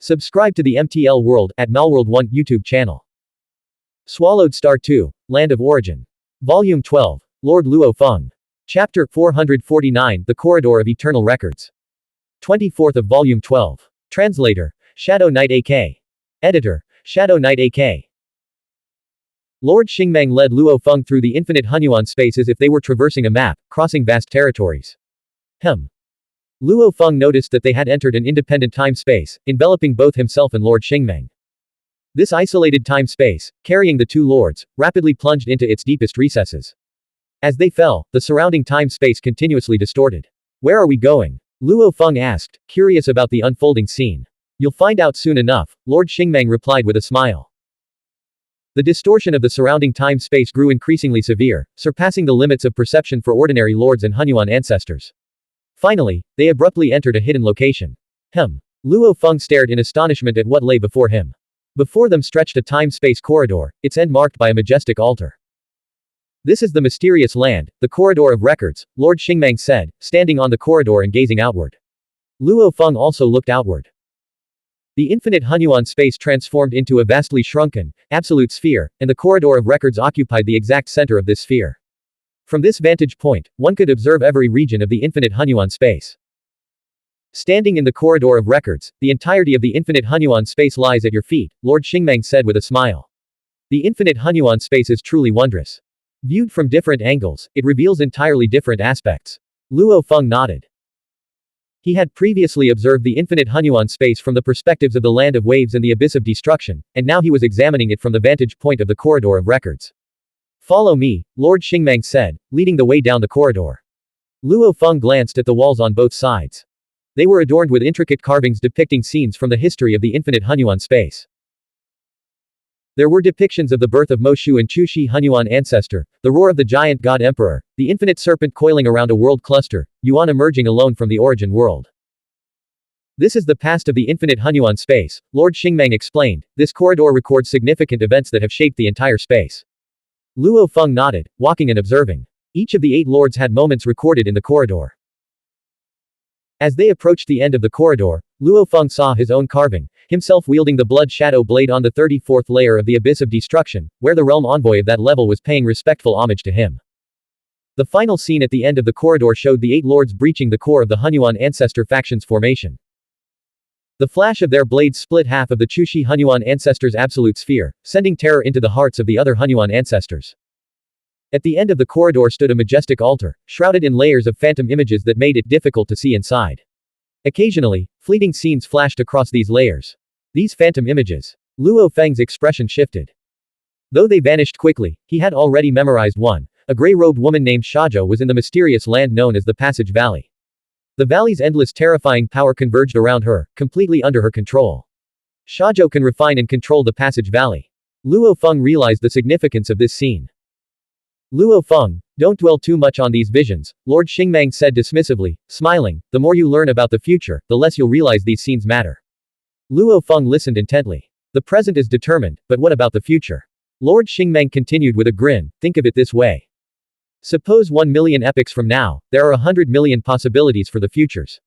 Subscribe to the MTL World at Malworld1 YouTube channel. Swallowed Star 2, Land of Origin. Volume 12, Lord Luo Feng. Chapter 449, The Corridor of Eternal Records. 24th of Volume 12. Translator, Shadow Knight AK. Editor, Shadow Knight AK. Lord Xingmeng led Luo Feng through the infinite Xuanhuan space as if they were traversing a map, crossing vast territories. Luo Feng noticed that they had entered an independent time-space, enveloping both himself and Lord Xingmeng. This isolated time-space, carrying the two lords, rapidly plunged into its deepest recesses. As they fell, the surrounding time-space continuously distorted. "Where are we going?" Luo Feng asked, curious about the unfolding scene. "You'll find out soon enough," Lord Xingmeng replied with a smile. The distortion of the surrounding time-space grew increasingly severe, surpassing the limits of perception for ordinary lords and Xuanhuan ancestors. Finally, they abruptly entered a hidden location. Luo Feng stared in astonishment at what lay before him. Before them stretched a time-space corridor, its end marked by a majestic altar. "This is the mysterious land, the corridor of records," Lord Xingmeng said, standing on the corridor and gazing outward. Luo Feng also looked outward. The infinite Xuanhuan space transformed into a vastly shrunken, absolute sphere, and the corridor of records occupied the exact center of this sphere. From this vantage point, one could observe every region of the infinite Xuanhuan space. "Standing in the corridor of records, the entirety of the infinite Xuanhuan space lies at your feet," Lord Xingmeng said with a smile. "The infinite Xuanhuan space is truly wondrous. Viewed from different angles, it reveals entirely different aspects." Luo Feng nodded. He had previously observed the infinite Xuanhuan space from the perspectives of the land of waves and the abyss of destruction, and now he was examining it from the vantage point of the corridor of records. "Follow me," Lord Xingmeng said, leading the way down the corridor. Luo Feng glanced at the walls on both sides. They were adorned with intricate carvings depicting scenes from the history of the infinite Xuanhuan space. There were depictions of the birth of Moshu and Chushi Xuanhuan ancestor, the roar of the giant god emperor, the infinite serpent coiling around a world cluster, Yuan emerging alone from the origin world. "This is the past of the infinite Xuanhuan space," Lord Xingmeng explained. "This corridor records significant events that have shaped the entire space." Luo Feng nodded, walking and observing. Each of the 8 lords had moments recorded in the corridor. As they approached the end of the corridor, Luo Feng saw his own carving, himself wielding the blood shadow blade on the 34th layer of the abyss of destruction, where the realm envoy of that level was paying respectful homage to him. The final scene at the end of the corridor showed the 8 lords breaching the core of the Xuanhuan ancestor faction's formation. The flash of their blades split half of the Chushi Xuanhuan ancestors' absolute sphere, sending terror into the hearts of the other Xuanhuan ancestors. At the end of the corridor stood a majestic altar, shrouded in layers of phantom images that made it difficult to see inside. Occasionally, fleeting scenes flashed across these layers. These phantom images. Luo Feng's expression shifted. Though they vanished quickly, he had already memorized one. A gray-robed woman named Shazhou was in the mysterious land known as the Passage Valley. The valley's endless terrifying power converged around her, completely under her control. Shazhou can refine and control the Passage Valley. Luo Feng realized the significance of this scene. "Luo Feng, don't dwell too much on these visions," Lord Xingmeng said dismissively, smiling. "The more you learn about the future, the less you'll realize these scenes matter." Luo Feng listened intently. "The present is determined, but what about the future?" Lord Xingmeng continued with a grin. "Think of it this way. Suppose 1 million epochs from now, there are 100 million possibilities for the futures.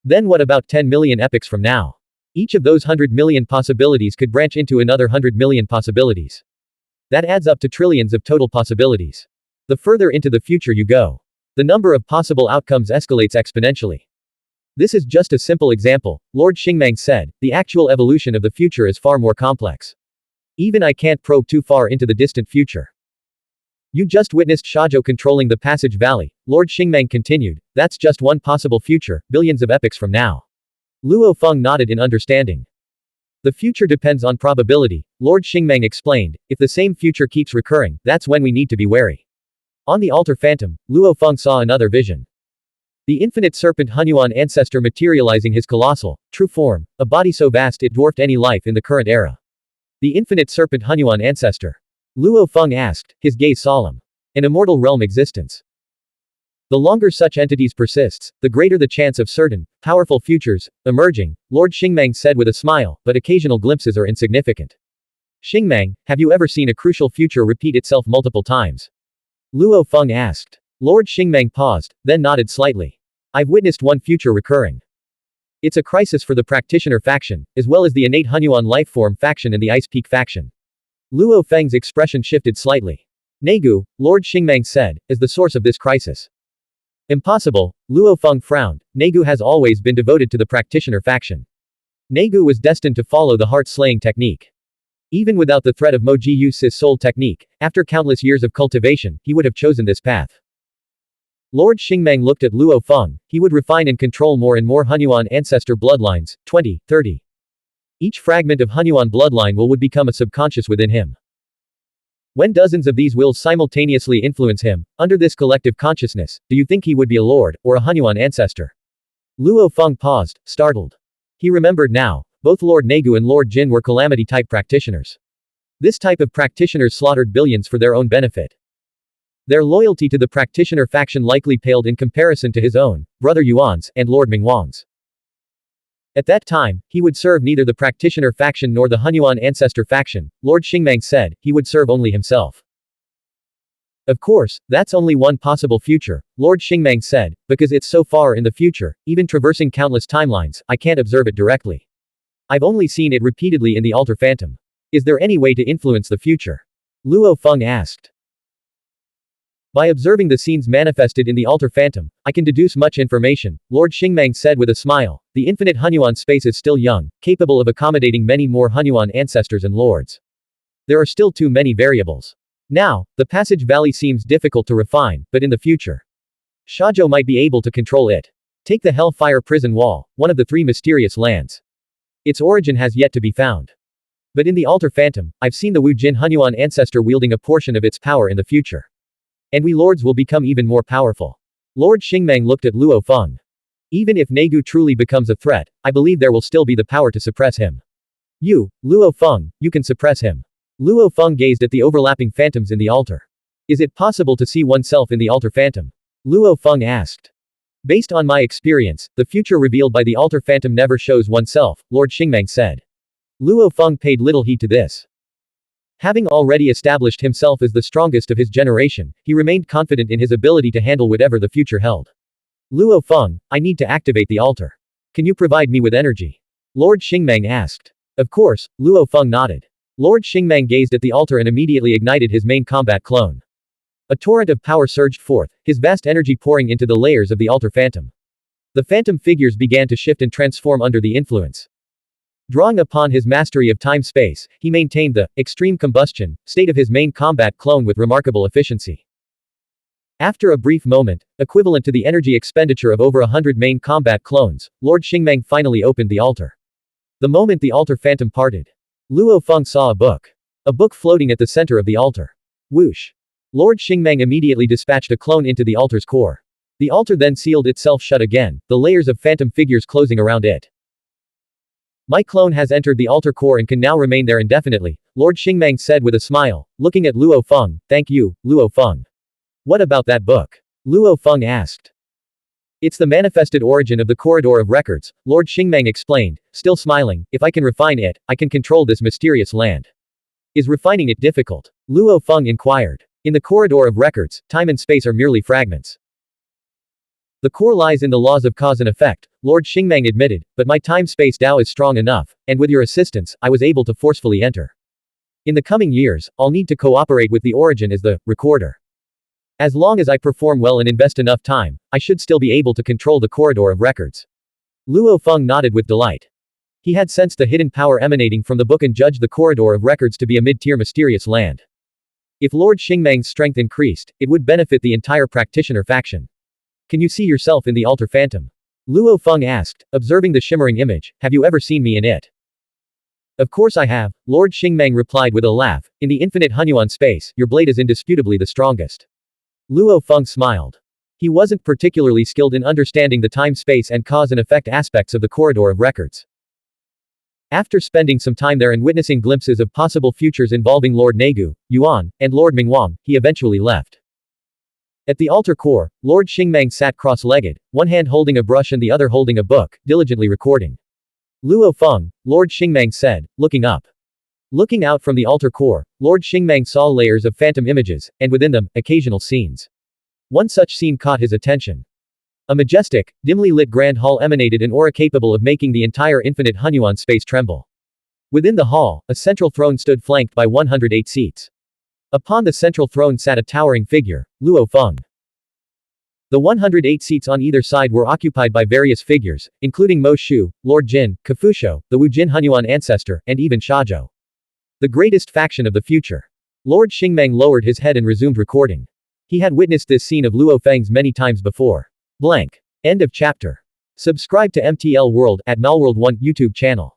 Then what about 10 million epochs from now? Each of those 100 million possibilities could branch into another 100 million possibilities. That adds up to trillions of total possibilities. The further into the future you go, the number of possible outcomes escalates exponentially. This is just a simple example," Lord Xingmeng said. "The actual evolution of the future is far more complex. Even I can't probe too far into the distant future." "You just witnessed Shazhou controlling the Passage Valley," Lord Xingmeng continued. "That's just one possible future, billions of epochs from now." Luo Feng nodded in understanding. "The future depends on probability," Lord Xingmeng explained. "If the same future keeps recurring, that's when we need to be wary." On the altar phantom, Luo Feng saw another vision. The infinite serpent Xuanhuan ancestor materializing his colossal, true form, a body so vast it dwarfed any life in the current era. The infinite serpent Xuanhuan ancestor. Luo Feng asked, his gaze solemn. An immortal realm existence. The longer such entities persists, the greater the chance of certain, powerful futures, emerging, Lord Xingmeng said with a smile, but occasional glimpses are insignificant. "Xingmeng, have you ever seen a crucial future repeat itself multiple times?" Luo Feng asked. Lord Xingmeng paused, then nodded slightly. "I've witnessed one future recurring. It's a crisis for the practitioner faction, as well as the innate Hunyuan lifeform faction and the Ice Peak faction. Luo Feng's expression shifted slightly. Naigu, Lord Xingmang said, is the source of this crisis. Impossible, Luo Feng frowned. Naigu has always been devoted to the practitioner faction. Naigu was destined to follow the heart-slaying technique. Even without the threat of Mo Ji Yu's soul technique, after countless years of cultivation, he would have chosen this path. Lord Xingmang looked at Luo Feng. He would refine and control more and more Hunyuan ancestor bloodlines, 20, 30. Each fragment of Hunyuan bloodline would become a subconscious within him. When dozens of these wills simultaneously influence him, under this collective consciousness, do you think he would be a lord, or a Hunyuan ancestor? Luo Feng paused, startled. He remembered now, both Lord Naigu and Lord Jin were calamity-type practitioners. This type of practitioners slaughtered billions for their own benefit. Their loyalty to the practitioner faction likely paled in comparison to his own, brother Yuan's, and Lord Mingwang's. At that time, he would serve neither the practitioner faction nor the Hunyuan ancestor faction, Lord Xingmang said, he would serve only himself. Of course, that's only one possible future, Lord Xingmang said, because it's so far in the future, even traversing countless timelines, I can't observe it directly. I've only seen it repeatedly in the Altar Phantom. Is there any way to influence the future? Luo Feng asked. By observing the scenes manifested in the Altar Phantom, I can deduce much information, Lord Xingmang said with a smile. The infinite Hunyuan space is still young, capable of accommodating many more Hunyuan ancestors and lords. There are still too many variables. Now, the Passage Valley seems difficult to refine, but in the future, Shazhou might be able to control it. Take the Hellfire Prison Wall, one of the 3 mysterious lands. Its origin has yet to be found. But in the Altar Phantom, I've seen the Wu Jin Hunyuan ancestor wielding a portion of its power in the future. And we lords will become even more powerful. Lord Xingmang looked at Luo Feng. Even if Naigu truly becomes a threat, I believe there will still be the power to suppress him. You, Luo Feng, you can suppress him. Luo Feng gazed at the overlapping phantoms in the altar. Is it possible to see oneself in the Altar Phantom? Luo Feng asked. Based on my experience, the future revealed by the Altar Phantom never shows oneself, Lord Xingmang said. Luo Feng paid little heed to this. Having already established himself as the strongest of his generation, he remained confident in his ability to handle whatever the future held. Luo Feng, I need to activate the altar. Can you provide me with energy? Lord Xingmang asked. Of course, Luo Feng nodded. Lord Xingmang gazed at the altar and immediately ignited his main combat clone. A torrent of power surged forth, his vast energy pouring into the layers of the Altar Phantom. The phantom figures began to shift and transform under the influence. Drawing upon his mastery of time-space, he maintained the extreme combustion state of his main combat clone with remarkable efficiency. After a brief moment, equivalent to the energy expenditure of over 100 main combat clones, Lord Xingmang finally opened the altar. The moment the Altar Phantom parted, Luo Feng saw a book. A book floating at the center of the altar. Whoosh! Lord Xingmang immediately dispatched a clone into the altar's core. The altar then sealed itself shut again, the layers of phantom figures closing around it. My clone has entered the altar core and can now remain there indefinitely, Lord Xingmang said with a smile, looking at Luo Feng. Thank you, Luo Feng. What about that book? Luo Feng asked. It's the manifested origin of the corridor of records, Lord Xingmang explained, still smiling. If I can refine it, I can control this mysterious land. Is refining it difficult? Luo Feng inquired. In the corridor of records, time and space are merely fragments. The core lies in the laws of cause and effect, Lord Xingmang admitted, but my time-space Tao is strong enough, and with your assistance, I was able to forcefully enter. In the coming years, I'll need to cooperate with the origin as the recorder. As long as I perform well and invest enough time, I should still be able to control the corridor of records. Luo Feng nodded with delight. He had sensed the hidden power emanating from the book and judged the corridor of records to be a mid-tier mysterious land. If Lord Xingmang's strength increased, it would benefit the entire practitioner faction. Can you see yourself in the Altar Phantom? Luo Feng asked, observing the shimmering image. Have you ever seen me in it? Of course I have, Lord Xingmang replied with a laugh. In the infinite Hunyuan space, your blade is indisputably the strongest. Luo Feng smiled. He wasn't particularly skilled in understanding the time-space and cause and effect aspects of the corridor of records. After spending some time there and witnessing glimpses of possible futures involving Lord Naigu, Yuan, and Lord Mingwang, he eventually left. At the altar core, Lord Xingmang sat cross-legged, one hand holding a brush and the other holding a book, diligently recording. Luo Feng, Lord Xingmang said, looking up. Looking out from the altar core, Lord Xingmang saw layers of phantom images, and within them, occasional scenes. One such scene caught his attention. A majestic, dimly lit grand hall emanated an aura capable of making the entire infinite Hunyuan space tremble. Within the hall, a central throne stood flanked by 108 seats. Upon the central throne sat a towering figure, Luo Feng. The 108 seats on either side were occupied by various figures, including Mo Shu, Lord Jin, Kafusho, the Wu Jin Hunyuan ancestor, and even Shazhou. The greatest faction of the future. Lord Xingmeng lowered his head and resumed recording. He had witnessed this scene of Luo Feng's many times before. Blank. End of chapter. Subscribe to MTL World at Malworld 1 YouTube channel.